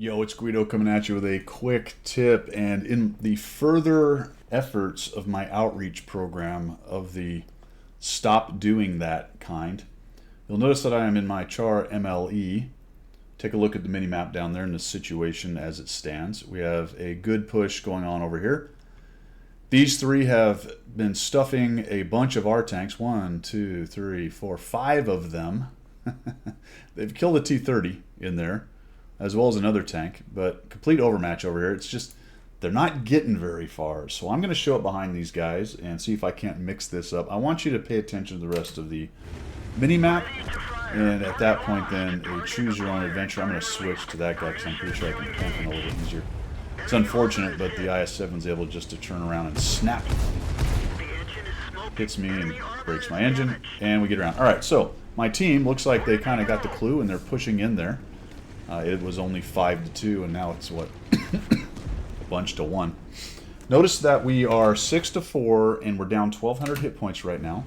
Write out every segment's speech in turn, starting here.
Yo, it's Guido coming at you with a quick tip. And in the further efforts of my outreach program of the stop doing that kind, you'll notice that I am in my char MLE. Take a look at the mini map down there in the situation as it stands. We have a good push going on over here. These three have been stuffing a bunch of our tanks. 1, 2, 3, 4, 5 of them. They've killed a T-30 in there, as well as another tank, but complete overmatch over here. It's just, they're not getting very far. So I'm going to show up behind these guys and see if I can't mix this up. I want you to pay attention to the rest of the mini-map, and at that point then, a choose your own adventure. I'm going to switch to that guy because I'm pretty sure I can camp him a little bit easier. It's unfortunate, but the IS-7 is able just to turn around and snap. Hits me and breaks my engine, and we get around. Alright, so my team looks like they kind of got the clue and they're pushing in there. It was only 5-2, and now it's what? A bunch to 1. Notice that we are 6-4, and we're down 1,200 hit points right now.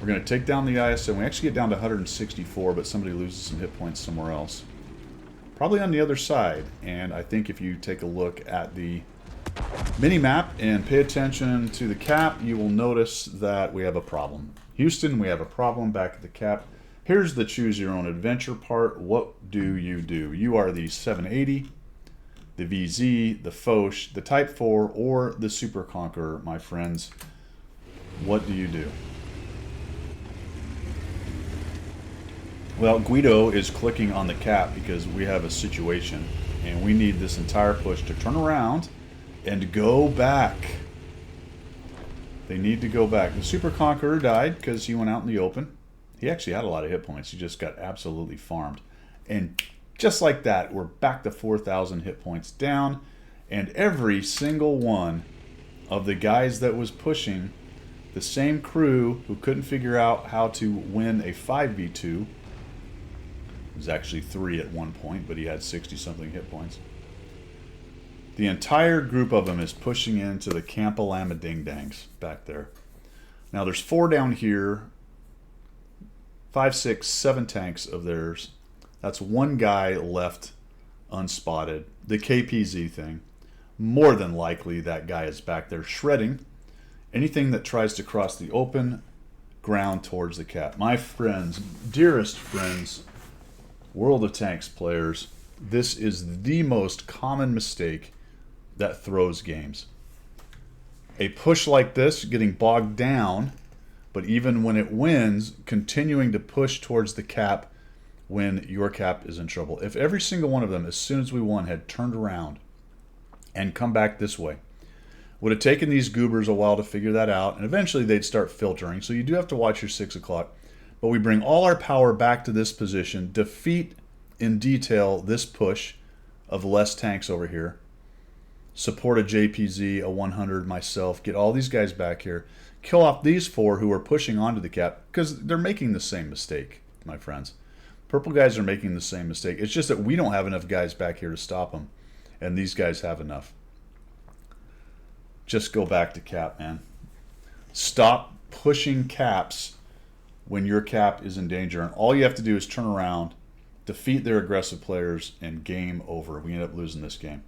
We're going to take down the IS-7. We actually get down to 164, but somebody loses some hit points somewhere else. Probably on the other side, and I think if you take a look at the mini-map and pay attention to the cap, you will notice that we have a problem. Houston, we have a problem back at the cap. Here's the choose your own adventure part. What do? You are the 780, the VZ, the Foch, the Type 4, or the Super Conqueror, my friends. What do you do? Well, Guido is clicking on the cap because we have a situation, and we need this entire push to turn around and go back. They need to go back. The Super Conqueror died because he went out in the open. He actually had a lot of hit points. He just got absolutely farmed. And just like that, we're back to 4,000 hit points down. And every single one of the guys that was pushing, the same crew who couldn't figure out how to win a 5v2, it was actually 3 at one point, but he had 60-something hit points. The entire group of them is pushing into the Camp Alama Ding Dangs back there. Now there's 4 down here. 5, 6, 7 tanks of theirs. That's one guy left unspotted. The KPZ thing. More than likely that guy is back there shredding anything that tries to cross the open ground towards the cap. My friends, dearest friends, World of Tanks players, this is the most common mistake that throws games. A push like this, getting bogged down, but even when it wins, continuing to push towards the cap when your cap is in trouble. If every single one of them, as soon as we won, had turned around and come back this way, would have taken these goobers a while to figure that out, and eventually they'd start filtering. So you do have to watch your 6 o'clock. But we bring all our power back to this position, defeat in detail this push of less tanks over here, support a JPZ, a 100, myself, get all these guys back here, kill off these 4 who are pushing onto the cap, because they're making the same mistake, my friends. Purple guys are making the same mistake. It's just that we don't have enough guys back here to stop them, and these guys have enough. Just go back to cap, man. Stop pushing caps when your cap is in danger, and all you have to do is turn around, defeat their aggressive players, and game over. We end up losing this game.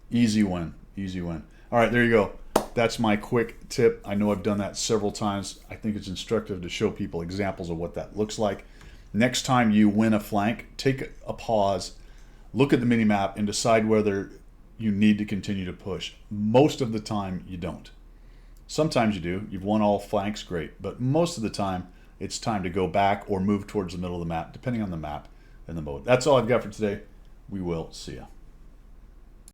Easy win. Easy win. All right, there you go. That's my quick tip. I know I've done that several times. I think it's instructive to show people examples of what that looks like. Next time you win a flank, take a pause, look at the mini-map, and decide whether you need to continue to push. Most of the time, you don't. Sometimes you do. You've won all flanks, great. But most of the time, it's time to go back or move towards the middle of the map, depending on the map and the mode. That's all I've got for today. We will see ya.